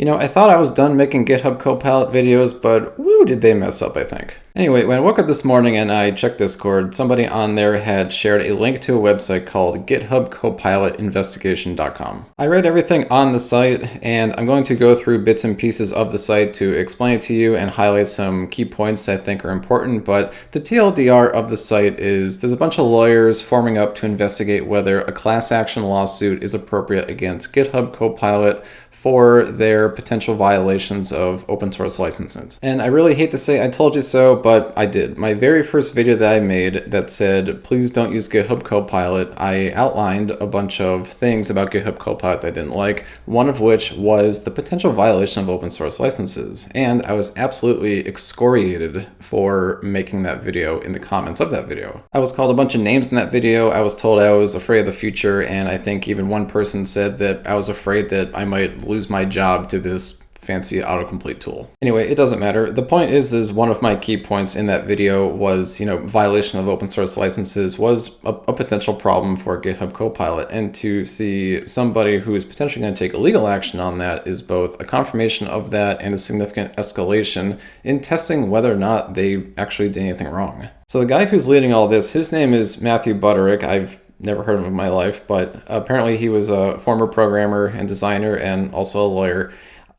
I thought I was done making GitHub Copilot videos, but woo, did they mess up, I think. Anyway, when I woke up this morning and I checked Discord, somebody on there had shared a link to a website called GitHubCopilotinvestigation.com. I read everything on the site, and I'm going to go through bits and pieces of the site to explain it to you and highlight some key points I think are important, but the TLDR of the site is there's a bunch of lawyers forming up to investigate whether a class action lawsuit is appropriate against GitHub Copilot for their potential violations of open source licenses. And I really hate to say I told you so, but I did. My very first video that I made that said, please don't use GitHub Copilot, I outlined a bunch of things about GitHub Copilot that I didn't like, one of which was the potential violation of open source licenses. And I was absolutely excoriated for making that video in the comments of that video. I was called a bunch of names in that video. I was told I was afraid of the future, and I think even one person said that I was afraid that I might lose my job to this fancy autocomplete tool. Anyway, it doesn't matter. The point is one of my key points in that video was, violation of open source licenses was a potential problem for GitHub Copilot. And to see somebody who is potentially going to take legal action on that is both a confirmation of that and a significant escalation in testing whether or not they actually did anything wrong. So the guy who's leading all this, his name is Matthew Butterick. I've never heard of him in my life, but apparently he was a former programmer and designer and also a lawyer.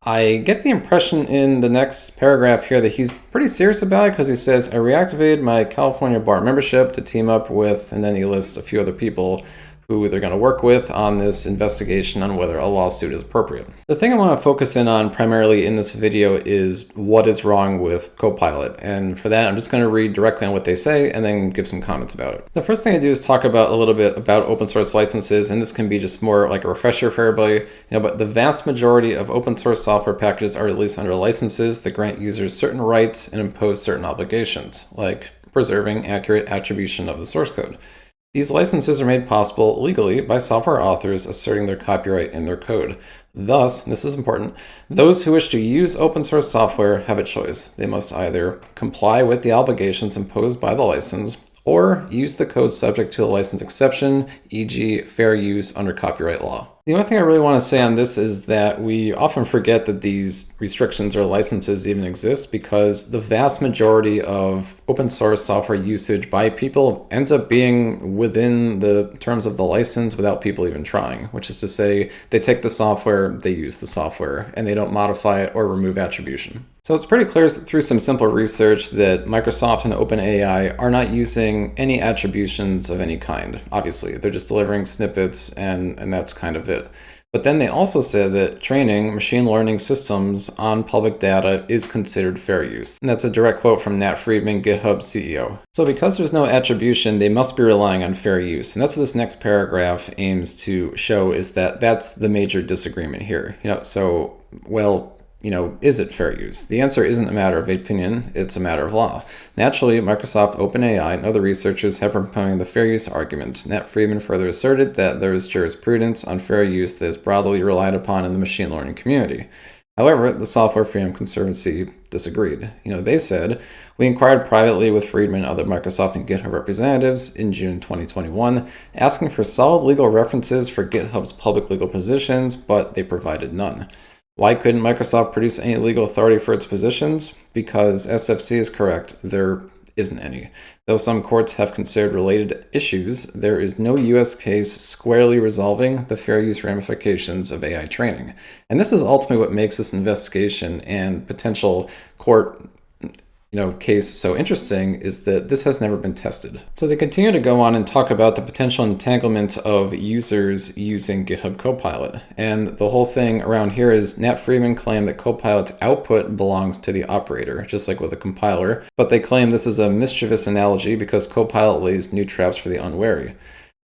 I get the impression in the next paragraph here that he's pretty serious about it because he says, I reactivated my California bar membership to team up with, and then he lists a few other people who they're going to work with on this investigation on whether a lawsuit is appropriate. The thing I want to focus in on primarily in this video is what is wrong with Copilot. And for that, I'm just going to read directly on what they say and then give some comments about it. The first thing I do is talk about a little bit about open source licenses, and this can be just more like a refresher for everybody. But the vast majority of open source software packages are released under licenses that grant users certain rights and impose certain obligations, like preserving accurate attribution of the source code. These licenses are made possible legally by software authors asserting their copyright in their code. Thus, this is important, those who wish to use open source software have a choice. They must either comply with the obligations imposed by the license or use the code subject to the license exception, e.g. fair use under copyright law. The only thing I really want to say on this is that we often forget that these restrictions or licenses even exist because the vast majority of open source software usage by people ends up being within the terms of the license without people even trying, which is to say they take the software, they use the software, and they don't modify it or remove attribution. So it's pretty clear through some simple research that Microsoft and OpenAI are not using any attributions of any kind. Obviously, they're just delivering snippets and that's kind of it. But then they also said that training machine learning systems on public data is considered fair use. And that's a direct quote from Nat Friedman, GitHub CEO. So because there's no attribution, they must be relying on fair use. And that's what this next paragraph aims to show, is that that's the major disagreement here. Is it fair use? The answer isn't a matter of opinion, it's a matter of law. Naturally, Microsoft, OpenAI, and other researchers have been promoting the fair use argument. Nat Friedman further asserted that there is jurisprudence on fair use that is broadly relied upon in the machine learning community. However, the Software Freedom Conservancy disagreed. They said, we inquired privately with Friedman and other Microsoft and GitHub representatives in June 2021, asking for solid legal references for GitHub's public legal positions, but they provided none. Why couldn't Microsoft produce any legal authority for its positions? Because SFC is correct, there isn't any. Though some courts have considered related issues, there is no US case squarely resolving the fair use ramifications of AI training. And this is ultimately what makes this investigation and potential court case so interesting, is that this has never been tested. So they continue to go on and talk about the potential entanglement of users using GitHub Copilot. And the whole thing around here is Nat Friedman claimed that Copilot's output belongs to the operator, just like with a compiler, but they claim this is a mischievous analogy because Copilot lays new traps for the unwary.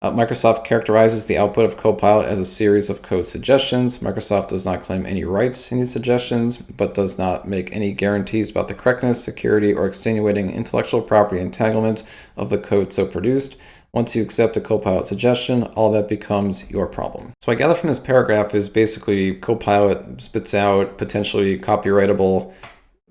Microsoft characterizes the output of Copilot as a series of code suggestions. Microsoft does not claim any rights in these suggestions, but does not make any guarantees about the correctness, security, or extenuating intellectual property entanglements of the code so produced. Once you accept a Copilot suggestion, all that becomes your problem. So I gather from this paragraph is basically Copilot spits out potentially copyrightable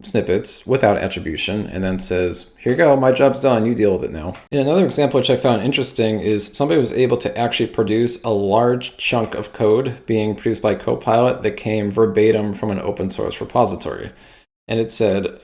snippets without attribution and then says, here you go, my job's done, you deal with it now. And another example which I found interesting is somebody was able to actually produce a large chunk of code being produced by Copilot that came verbatim from an open source repository. And it said,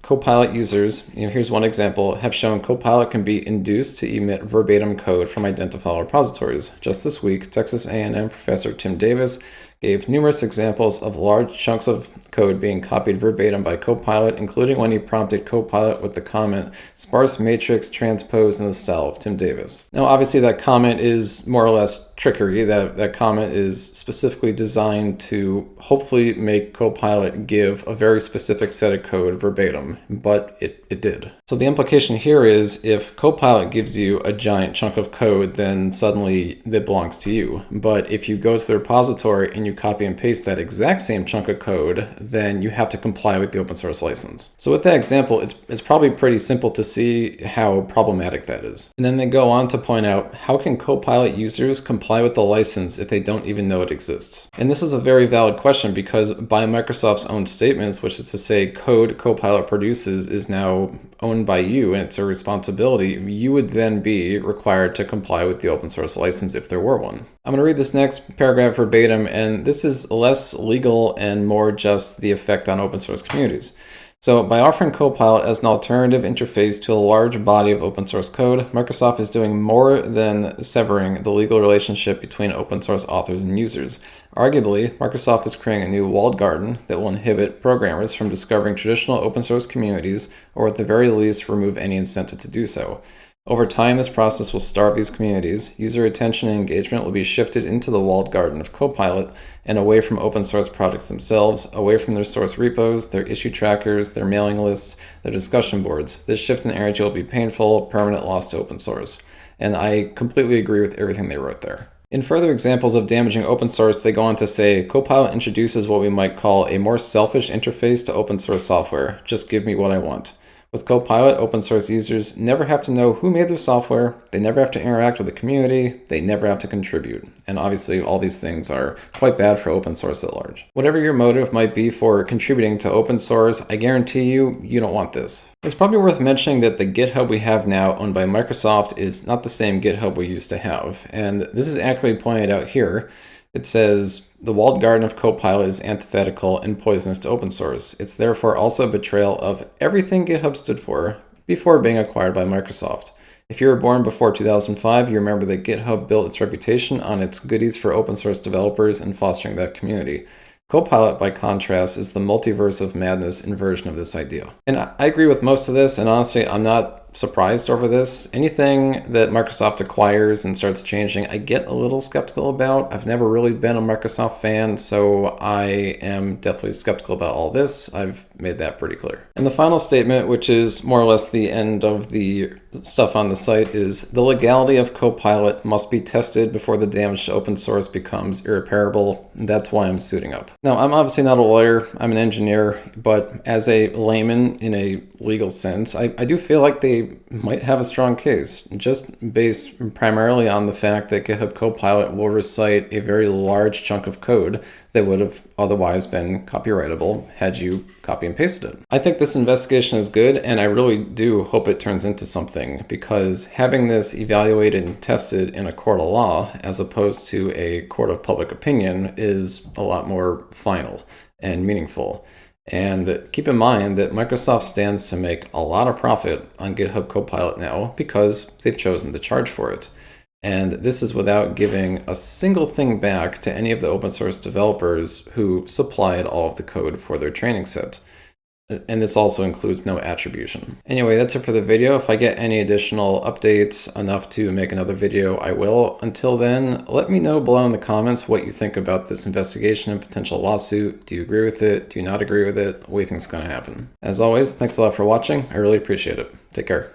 Copilot users, here's one example, have shown Copilot can be induced to emit verbatim code from identifiable repositories. Just this week, Texas A&M professor Tim Davis gave numerous examples of large chunks of code being copied verbatim by Copilot, including when he prompted Copilot with the comment, sparse matrix transposed in the style of Tim Davis. Now, obviously that comment is more or less trickery. That comment is specifically designed to hopefully make Copilot give a very specific set of code verbatim, but it did. So the implication here is if Copilot gives you a giant chunk of code, then suddenly it belongs to you. But if you go to the repository and you copy and paste that exact same chunk of code, then you have to comply with the open source license. So with that example, it's probably pretty simple to see how problematic that is. And then they go on to point out, how can Copilot users comply with the license if they don't even know it exists? And this is a very valid question because by Microsoft's own statements, which is to say code Copilot produces is now owned by you and it's a responsibility, you would then be required to comply with the open source license if there were one. I'm going to read this next paragraph verbatim, and this is less legal and more just the effect on open source communities. So by offering Copilot as an alternative interface to a large body of open source code, Microsoft is doing more than severing the legal relationship between open source authors and users. Arguably, Microsoft is creating a new walled garden that will inhibit programmers from discovering traditional open source communities, or at the very least remove any incentive to do so. Over time, this process will starve these communities. User attention and engagement will be shifted into the walled garden of Copilot and away from open source projects themselves, away from their source repos, their issue trackers, their mailing lists, their discussion boards. This shift in energy will be painful, permanent loss to open source. And I completely agree with everything they wrote there. In further examples of damaging open source, they go on to say, Copilot introduces what we might call a more selfish interface to open source software. Just give me what I want. With Copilot, open source users never have to know who made their software, they never have to interact with the community, they never have to contribute. And obviously all these things are quite bad for open source at large. Whatever your motive might be for contributing to open source, I guarantee you don't want this. It's probably worth mentioning that the GitHub we have now owned by Microsoft is not the same GitHub we used to have. And this is accurately pointed out here. It says, the walled garden of Copilot is antithetical and poisonous to open source. It's therefore also a betrayal of everything GitHub stood for before being acquired by Microsoft. If you were born before 2005, you remember that GitHub built its reputation on its goodies for open source developers and fostering that community. Copilot, by contrast, is the multiverse of madness inversion of this idea. And I agree with most of this, and honestly, I'm not surprised over this. Anything that Microsoft acquires and starts changing, I get a little skeptical about. I've never really been a Microsoft fan, so I am definitely skeptical about all this. I've made that pretty clear. And the final statement, which is more or less the end of the stuff on the site, is the legality of Copilot must be tested before the damage to open source becomes irreparable. That's why I'm suiting up. Now, I'm obviously not a lawyer, I'm an engineer, but as a layman in a legal sense, I do feel like they might have a strong case, just based primarily on the fact that GitHub Copilot will recite a very large chunk of code that would have otherwise been copyrightable had you copy and pasted it. I think this investigation is good, and I really do hope it turns into something, because having this evaluated and tested in a court of law as opposed to a court of public opinion is a lot more final and meaningful. And keep in mind that Microsoft stands to make a lot of profit on GitHub Copilot now because they've chosen to charge for it. And this is without giving a single thing back to any of the open source developers who supplied all of the code for their training set. And this also includes no attribution. Anyway, that's it for the video. If I get any additional updates enough to make another video, I will. Until then, let me know below in the comments what you think about this investigation and potential lawsuit. Do you agree with it? Do you not agree with it? What do you think is going to happen? As always, thanks a lot for watching. I really appreciate it. Take care.